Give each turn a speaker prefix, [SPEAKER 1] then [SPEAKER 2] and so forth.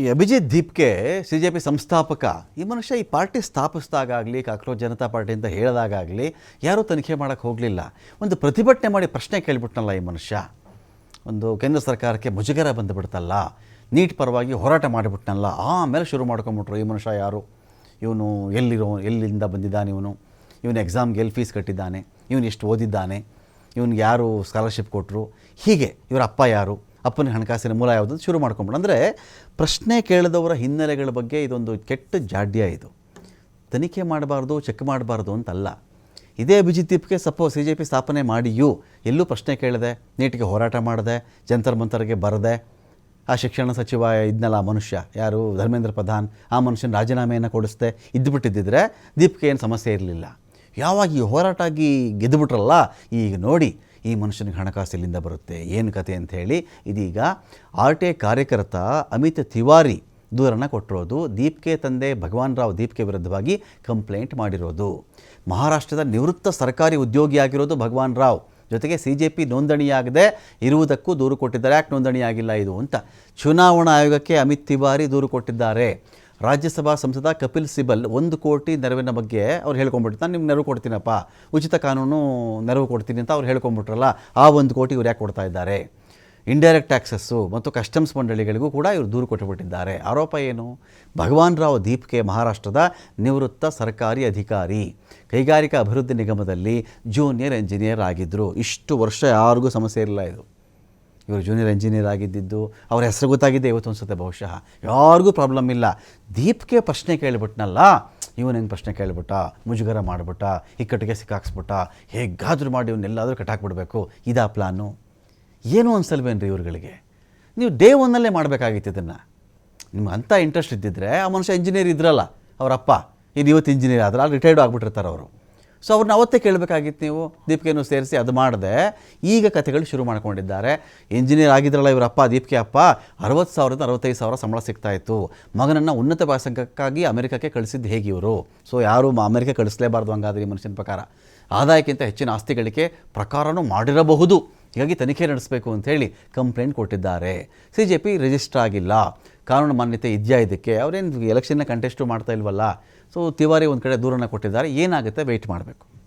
[SPEAKER 1] ಈ ಅಭಿಜಿತ್ ದೀಪ್ಗೆ CJP ಸಂಸ್ಥಾಪಕ ಈ ಮನುಷ್ಯ ಈ ಪಾರ್ಟಿ ಸ್ಥಾಪಿಸಿದಾಗಲಿ ಕಾಕ್ರೋಚ್ ಜನತಾ ಪಾರ್ಟಿ ಅಂತ ಹೇಳಿದಾಗಲಿ ಯಾರೂ ತನಿಖೆ ಮಾಡೋಕ್ಕೆ ಹೋಗಲಿಲ್ಲ. ಒಂದು ಪ್ರತಿಭಟನೆ ಮಾಡಿ ಪ್ರಶ್ನೆ ಕೇಳಿಬಿಟ್ನಲ್ಲ ಈ ಮನುಷ್ಯ. ಒಂದು ಕೇಂದ್ರ ಸರ್ಕಾರಕ್ಕೆ ಮುಜುಗರ ಬಂದುಬಿಡ್ತಲ್ಲ, ನೀಟ್ ಪರವಾಗಿ ಹೋರಾಟ ಮಾಡಿಬಿಟ್ನಲ್ಲ, ಆಮೇಲೆ ಶುರು ಮಾಡ್ಕೊಂಬಿಟ್ರು ಈ ಮನುಷ್ಯ ಯಾರು, ಇವನು ಎಲ್ಲಿಂದ ಬಂದಿದ್ದಾನೆ, ಇವನು ಎಕ್ಸಾಮ್ಗೆ ಎಲ್ಲಿ ಫೀಸ್ ಕಟ್ಟಿದ್ದಾನೆ, ಇವನು ಎಷ್ಟು ಓದಿದ್ದಾನೆ, ಇವನಿಗೆ ಯಾರು ಸ್ಕಾಲರ್ಶಿಪ್ ಕೊಟ್ಟರು, ಹೀಗೆ ಇವರ ಅಪ್ಪ ಯಾರು, ಅಪ್ಪನ ಹಣಕಾಸಿನ ಮೂಲ ಯಾವುದು ಶುರು ಮಾಡ್ಕೊಂಬಿಡು. ಅಂದರೆ ಪ್ರಶ್ನೆ ಕೇಳಿದವರ ಹಿನ್ನೆಲೆಗಳ ಬಗ್ಗೆ ಇದೊಂದು ಕೆಟ್ಟ ಜಾಡ್ಯ. ಇದು ತನಿಖೆ ಮಾಡಬಾರ್ದು, ಚೆಕ್ ಮಾಡಬಾರ್ದು ಅಂತಲ್ಲ. ಇದೇ ಅಭಿಜಿತ್ ದೀಪ್ಗೆ CJP ಸ್ಥಾಪನೆ ಮಾಡಿಯೂ ಎಲ್ಲೂ ಪ್ರಶ್ನೆ ಕೇಳದೆ, ನೀಟಿಗೆ ಹೋರಾಟ ಮಾಡದೆ, ಜಂತರ್ ಮಂತರ್ಗೆ ಬರದೆ, ಆ ಶಿಕ್ಷಣ ಸಚಿವ ಇದ್ನಲ್ಲ ಮನುಷ್ಯ ಯಾರು, ಧರ್ಮೇಂದ್ರ ಪ್ರಧಾನ್, ಆ ಮನುಷ್ಯನ ರಾಜೀನಾಮೆಯನ್ನು ಕೊಡಿಸ್ದೆ ಇದ್ದುಬಿಟ್ಟಿದ್ದರೆ ದೀಪ್ಗೆ ಏನು ಸಮಸ್ಯೆ ಇರಲಿಲ್ಲ. ಯಾವಾಗ ಈ ಹೋರಾಟ ಆಗಿ ಗೆದ್ದುಬಿಟ್ರಲ್ಲ, ಈಗ ನೋಡಿ ಈ ಮನುಷ್ಯನಿಗೆ ಹಣಕಾಸು ಎಲ್ಲಿಂದ ಬರುತ್ತೆ, ಏನು ಕತೆ ಅಂಥೇಳಿ ಇದೀಗ RTI ಕಾರ್ಯಕರ್ತ ಅಮಿತ್ ತಿವಾರಿ ದೂರನ್ನು ಕೊಟ್ಟಿರೋದು. ದೀಪ್ಗೆ ತಂದೆ ಭಗವಾನ್ ರಾವ್ ದೀಪ್ಗೆ ವಿರುದ್ಧವಾಗಿ ಕಂಪ್ಲೇಂಟ್ ಮಾಡಿರೋದು. ಮಹಾರಾಷ್ಟ್ರದ ನಿವೃತ್ತ ಸರ್ಕಾರಿ ಉದ್ಯೋಗಿಯಾಗಿರೋದು ಭಗವಾನ್ ರಾವ್, ಜೊತೆಗೆ CJP ನೋಂದಣಿಯಾಗದೆ ಇರುವುದಕ್ಕೂ ದೂರು ಕೊಟ್ಟಿದ್ದಾರೆ. ಯಾಕೆ ನೋಂದಣಿಯಾಗಿಲ್ಲ ಇದು ಅಂತ ಚುನಾವಣಾ ಆಯೋಗಕ್ಕೆ ಅಮಿತ್ ತಿವಾರಿ ದೂರು ಕೊಟ್ಟಿದ್ದಾರೆ. ರಾಜ್ಯಸಭಾ ಸಂಸದ ಕಪಿಲ್ ಸಿಬಲ್ 1 ಕೋಟಿ ನೆರವಿನ ಬಗ್ಗೆ ಅವ್ರು ಹೇಳ್ಕೊಂಡ್ಬಿಟ್ಟು, ನಾನು ನಿಮ್ಗೆ ನೆರವು ಕೊಡ್ತೀನಪ್ಪ, ಉಚಿತ ಕಾನೂನು ನೆರವು ಕೊಡ್ತೀನಿ ಅಂತ ಅವ್ರು ಹೇಳ್ಕೊಂಡ್ಬಿಟ್ರಲ್ಲ, ಆ 1 ಕೋಟಿ ಇವ್ರು ಯಾಕೆ ಕೊಡ್ತಾ ಇದ್ದಾರೆ? ಇಂಡೈರೆಕ್ಟ್ ಟ್ಯಾಕ್ಸಸ್ಸು ಮತ್ತು ಕಸ್ಟಮ್ಸ್ ಮಂಡಳಿಗಳಿಗೂ ಕೂಡ ಇವರು ದೂರು ಕೊಟ್ಟುಬಿಟ್ಟಿದ್ದಾರೆ. ಆರೋಪ ಏನು? ಭಗವಾನ್ ರಾವ್ ದೀಪ್ಗೆ ಮಹಾರಾಷ್ಟ್ರದ ನಿವೃತ್ತ ಸರ್ಕಾರಿ ಅಧಿಕಾರಿ, ಕೈಗಾರಿಕಾ ಅಭಿವೃದ್ಧಿ ನಿಗಮದಲ್ಲಿ ಜೂನಿಯರ್ ಎಂಜಿನಿಯರ್ ಆಗಿದ್ದರು. ಇಷ್ಟು ವರ್ಷ ಯಾರಿಗೂ ಸಮಸ್ಯೆ ಇರಲಿಲ್ಲ. ಇದು ಇವರು ಜೂನಿಯರ್ ಎಂಜಿನಿಯರ್ ಆಗಿದ್ದಿದ್ದು ಅವ್ರ ಹೆಸರು ಗೊತ್ತಾಗಿದ್ದೆ ಇವತ್ತು ಅನಿಸುತ್ತೆ, ಬಹುಶಃ ಯಾರಿಗೂ ಪ್ರಾಬ್ಲಮ್ ಇಲ್ಲ. ದೀಪ್ಗೆ ಪ್ರಶ್ನೆ ಕೇಳಿಬಿಟ್ನಲ್ಲ, ಇವನು ಹೆಂಗೆ ಪ್ರಶ್ನೆ ಕೇಳಿಬಿಟ್ಟ, ಮುಜುಗರ ಮಾಡಿಬಿಟ್ಟ, ಇಕ್ಕಟ್ಟಿಗೆ ಸಿಕ್ಕಾಕ್ಸ್ಬಿಟ್ಟ, ಹೇಗಾದರೂ ಮಾಡಿ ಇವನ್ನೆಲ್ಲಾದರೂ ಕಟ್ಟಾಕ್ಬಿಡ್ಬೇಕು, ಇದಾ ಪ್ಲಾನು? ಏನೂ ಅನ್ಸಲ್ವೇನ್ರಿ ಇವ್ರುಗಳಿಗೆ? ನೀವು ಡೇ ಒನ್ನಲ್ಲೇ ಮಾಡಬೇಕಾಗಿತ್ತು ಇದನ್ನು. ನಿಮ್ಗೆ ಅಂಥ ಇಂಟ್ರೆಸ್ಟ್ ಇದ್ದಿದ್ದರೆ ಆ ಮನುಷ್ಯ ಇಂಜಿನಿಯರ್ ಇದ್ರಲ್ಲ, ಅವರಪ್ಪ ಇದು ಇವತ್ತು ಇಂಜಿನಿಯರ್ ಆದ್ರೆ ಅಲ್ಲಿ ರಿಟೈರ್ಡ್ ಆಗಿಬಿಟ್ಟಿರ್ತಾರೆ ಅವರು. ಸೊ ಅವ್ರನ್ನ ಅವತ್ತೇ ಕೇಳಬೇಕಾಗಿತ್ತು ನೀವು. ದೀಪ್ಗೆನೂ ಸೇರಿಸಿ ಅದು ಮಾಡದೆ ಈಗ ಕಥೆಗಳು ಶುರು ಮಾಡ್ಕೊಂಡಿದ್ದಾರೆ. ಇಂಜಿನಿಯರ್ ಆಗಿದ್ರಲ್ಲ ಇವರಪ್ಪ, ದೀಪ್ಗೆ ಅಪ್ಪ, 60,000ದಿಂದ 65,000 ಸಂಬಳ ಸಿಗ್ತಾಯಿತ್ತು. ಮಗನನ್ನು ಉನ್ನತ ವ್ಯಾಸಂಗಕ್ಕಾಗಿ ಅಮೆರಿಕಕ್ಕೆ ಕಳಿಸಿದ್ದು ಹೇಗೆ ಇವರು? ಸೊ ಯಾರು ಅಮೆರಿಕ ಕಳಿಸಲೇಬಾರ್ದು ಹಂಗಾದ್ರೆ ಈ ಮನುಷ್ಯನ ಪ್ರಕಾರ. ಆದಾಯಕ್ಕಿಂತ ಹೆಚ್ಚಿನ ಆಸ್ತಿ ಗಳಿಕೆ ಪ್ರಕಾರನೂ ಮಾಡಿರಬಹುದು, ಹೀಗಾಗಿ ತನಿಖೆ ನಡೆಸಬೇಕು ಅಂಥೇಳಿ ಕಂಪ್ಲೇಂಟ್ ಕೊಟ್ಟಿದ್ದಾರೆ. CJP ರಿಜಿಸ್ಟರ್ ಆಗಿಲ್ಲ, ಕಾನೂನು ಮಾನ್ಯತೆ ಇದೆಯಾ ಇದಕ್ಕೆ? ಅವರೇನು ಎಲೆಕ್ಷನ್ನ ಕಂಟೆಸ್ಟು ಮಾಡ್ತಾ ಇಲ್ವಲ್ಲ. ಸೊ ತಿವಾರಿ ಒಂದು ಕಡೆ ದೂರನ್ನು ಕೊಟ್ಟಿದ್ದಾರೆ. ಏನಾಗುತ್ತೆ ವೆಯ್ಟ್ ಮಾಡಬೇಕು.